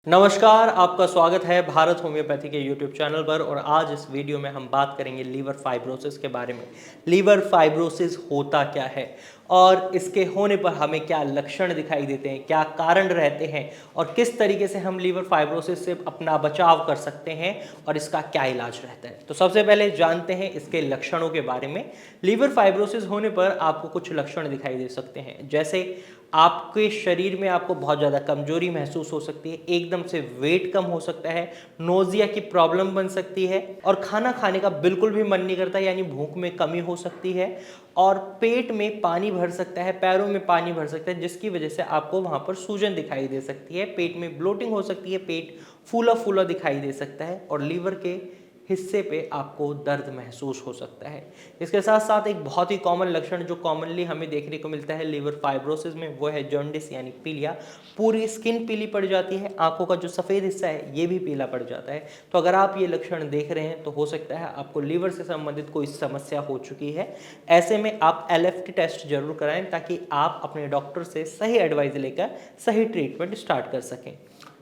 नमस्कार, आपका स्वागत है भारत होम्योपैथी के यूट्यूब चैनल पर। और आज इस वीडियो में हम बात करेंगे लीवर फाइब्रोसिस के बारे में। लीवर फाइब्रोसिस होता क्या है और इसके होने पर हमें क्या लक्षण दिखाई देते हैं, क्या कारण रहते हैं और किस तरीके से हम लीवर फाइब्रोसिस से अपना बचाव कर सकते हैं और इसका क्या इलाज रहता है। तो सबसे पहले जानते हैं इसके लक्षणों के बारे में। लीवर फाइब्रोसिस होने पर आपको कुछ लक्षण दिखाई दे सकते हैं, जैसे आपके शरीर में आपको बहुत ज़्यादा कमजोरी महसूस हो सकती है, एकदम से वेट कम हो सकता है, नोजिया की प्रॉब्लम बन सकती है और खाना खाने का बिल्कुल भी मन नहीं करता, यानी भूख में कमी हो सकती है और पेट में पानी भर सकता है, पैरों में पानी भर सकता है, जिसकी वजह से आपको वहाँ पर सूजन दिखाई दे सकती है, पेट में ब्लोटिंग हो सकती है, पेट फूला फूला दिखाई दे सकता है और लीवर के हिस्से पे आपको दर्द महसूस हो सकता है। इसके साथ साथ एक बहुत ही कॉमन लक्षण जो कॉमनली हमें देखने को मिलता है लीवर फाइब्रोसिस में, वो है जॉन्डिस यानी पीलिया। पूरी स्किन पीली पड़ जाती है, आंखों का जो सफ़ेद हिस्सा है ये भी पीला पड़ जाता है। तो अगर आप ये लक्षण देख रहे हैं तो हो सकता है आपको लीवर से संबंधित कोई समस्या हो चुकी है। ऐसे में आप LFT टेस्ट जरूर कराएं ताकि आप अपने डॉक्टर से सही एडवाइस लेकर सही ट्रीटमेंट स्टार्ट कर सकें।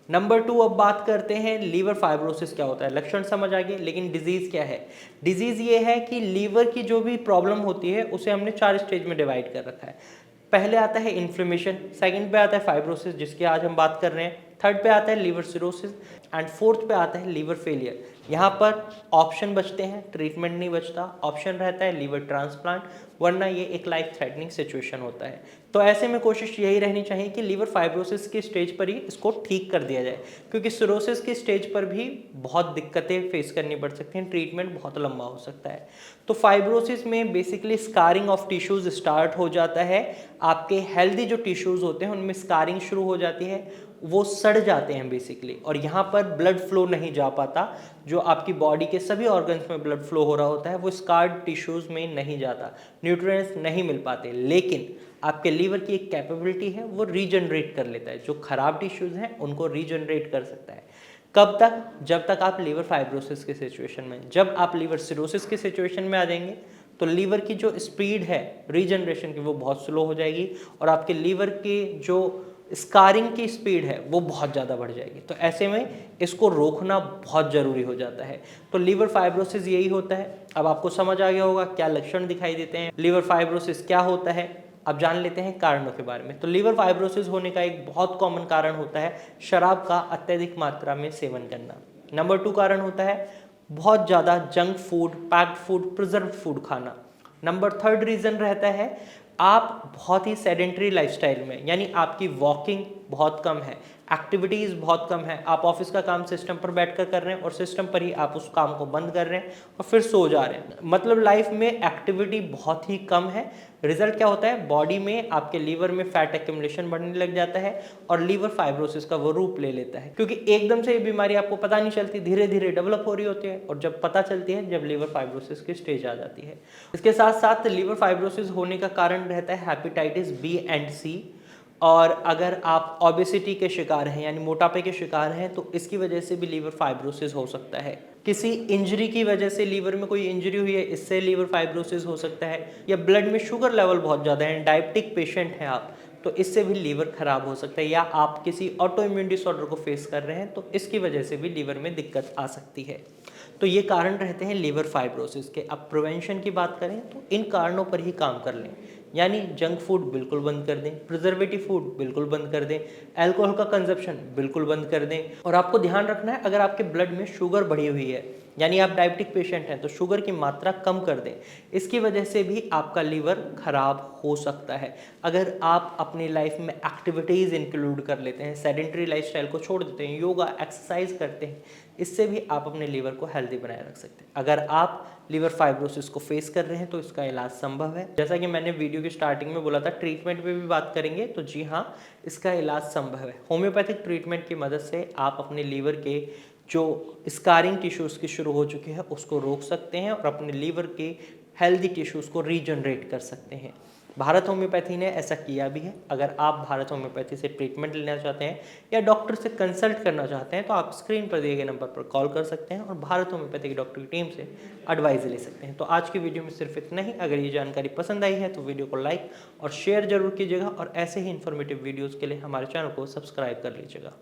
नंबर 2, अब बात करते हैं लीवर फाइब्रोसिस क्या होता है। लक्षण समझ आ गए, लेकिन डिजीज़ क्या है। डिजीज़ ये है कि लीवर की जो भी प्रॉब्लम होती है उसे हमने 4 स्टेज में डिवाइड कर रखा है। पहले आता है इन्फ्लेमेशन, सेकंड पे आता है फाइब्रोसिस जिसकी आज हम बात कर रहे हैं, थर्ड पे आता है लीवर सिरोसिस एंड फोर्थ पे आता है लीवर फेलियर। यहाँ पर ऑप्शन बचते हैं, ट्रीटमेंट नहीं बचता। ऑप्शन रहता है लीवर ट्रांसप्लांट, वरना ये एक लाइफ थ्रेटनिंग सिचुएशन होता है। तो ऐसे में कोशिश यही रहनी चाहिए कि लीवर फाइब्रोसिस की स्टेज पर ही इसको ठीक कर दिया जाए, क्योंकि सिरोसिस की स्टेज पर भी बहुत दिक्कतें फेस करनी पड़ सकती हैं, ट्रीटमेंट बहुत लंबा हो सकता है। तो फाइब्रोसिस में basically scarring of tissues start हो जाता है। आपके हेल्दी जो टिश्यूज होते हैं उनमें स्कारिंग शुरू हो जाती है, वो सड़ जाते हैं बेसिकली, और यहाँ पर ब्लड फ्लो नहीं जा पाता। जो आपकी बॉडी के सभी ऑर्गन्स में ब्लड फ्लो हो रहा होता है वो स्कार्ड टिश्यूज में नहीं जाता, न्यूट्रिएंट्स नहीं मिल पाते। लेकिन आपके लीवर की एक कैपेबिलिटी है, वो रीजनरेट कर लेता है, जो खराब टिश्यूज हैं उनको रीजनरेट कर सकता है। कब तक? जब तक आप लीवर फाइब्रोसिस की सिचुएशन में। जब आप लीवर सिरोसिस की सिचुएशन में आ जाएंगे तो लीवर की जो स्पीड है रीजनरेशन की वो बहुत स्लो हो जाएगी और आपके लीवर की जो स्कारिंग की स्पीड है वो बहुत ज़्यादा बढ़ जाएगी। तो ऐसे में इसको रोकना बहुत ज़रूरी हो जाता है। तो लीवर फाइब्रोसिस यही होता है। अब आपको समझ आ गया होगा क्या लक्षण दिखाई देते हैं, लीवर फाइब्रोसिस क्या होता है। अब जान लेते हैं कारणों के बारे में। तो लीवर फाइब्रोसिस होने का एक बहुत कॉमन कारण होता है शराब का अत्यधिक मात्रा में सेवन करना। नंबर 2 कारण होता है बहुत ज़्यादा junk food, packed food, preserved food खाना। नंबर 3 रीज़न रहता है आप बहुत ही सेडेंटरी लाइफस्टाइल में, यानी आपकी वॉकिंग बहुत कम है, एक्टिविटीज़ बहुत कम है, आप ऑफिस का काम सिस्टम पर बैठकर कर रहे हैं और सिस्टम पर ही आप उस काम को बंद कर रहे हैं और फिर सो जा रहे हैं। मतलब लाइफ में एक्टिविटी बहुत ही कम है। रिजल्ट क्या होता है, बॉडी में आपके लीवर में फैट एक्यूमुलेशन बढ़ने लग जाता है और लीवर फाइब्रोसिस का वो रूप ले लेता है, क्योंकि एकदम से ये बीमारी आपको पता नहीं चलती, धीरे धीरे डेवलप हो रही होती है और जब पता चलती है जब लीवर फाइब्रोसिस की स्टेज आ जाती है। इसके साथ साथ लीवर फाइब्रोसिस होने का कारण रहता है हेपेटाइटिस बी एंड सी। और अगर आप ओबेसिटी के शिकार हैं यानी मोटापे के शिकार हैं तो इसकी वजह से भी लीवर फाइब्रोसिस हो सकता है। किसी इंजरी की वजह से, लीवर में कोई इंजरी हुई है, इससे लीवर फाइब्रोसिस हो सकता है, या ब्लड में शुगर लेवल बहुत ज़्यादा है, डायबिटिक पेशेंट हैं आप, तो इससे भी लीवर खराब हो सकता है, या आप किसी ऑटो इम्यून डिसऑर्डर को फेस कर रहे हैं तो इसकी वजह से भी लीवर में दिक्कत आ सकती है। तो ये कारण रहते हैं लीवर फाइब्रोसिस के। अब प्रिवेंशन की बात करें तो इन कारणों पर ही काम कर लें, यानी जंक फूड बिल्कुल बंद कर दें, प्रिजर्वेटिव फूड बिल्कुल बंद कर दें, अल्कोहल का कंजप्शन बिल्कुल बंद कर दें। और आपको ध्यान रखना है अगर आपके ब्लड में शुगर बढ़ी हुई है, यानी आप डायबिटिक पेशेंट हैं, तो शुगर की मात्रा कम कर दें। इसकी वजह से भी आपका लीवर खराब हो सकता है। अगर आप अपनी लाइफ में एक्टिविटीज़ इंक्लूड कर लेते हैं, सेडेंटरी लाइफस्टाइल को छोड़ देते हैं, योगा एक्सरसाइज करते हैं, इससे भी आप अपने लीवर को हेल्दी बनाए रख सकते हैं। अगर आप लीवर फाइब्रोसिस को फेस कर रहे हैं तो इसका इलाज संभव है। जैसा कि मैंने वीडियो की स्टार्टिंग में बोला था, ट्रीटमेंट पे भी बात करेंगे, तो जी हाँ, इसका इलाज संभव है। होम्योपैथिक ट्रीटमेंट की मदद से आप अपने लीवर के जो स्कारिंग टिश्यूज़ की शुरू हो चुकी है उसको रोक सकते हैं और अपने लीवर के हेल्दी टिश्यूज़ को रीजनरेट कर सकते हैं। भारत होम्योपैथी ने ऐसा किया भी है। अगर आप भारत होम्योपैथी से ट्रीटमेंट लेना चाहते हैं या डॉक्टर से कंसल्ट करना चाहते हैं तो आप स्क्रीन पर दिए गए नंबर पर कॉल कर सकते हैं और भारत होम्योपैथी की डॉक्टर की टीम से एडवाइस ले सकते हैं। तो आज की वीडियो में सिर्फ इतना ही। अगर ये जानकारी पसंद आई है तो वीडियो को लाइक और शेयर जरूर कीजिएगा और ऐसे ही इन्फॉर्मेटिव वीडियोज़ के लिए हमारे चैनल को सब्सक्राइब कर लीजिएगा।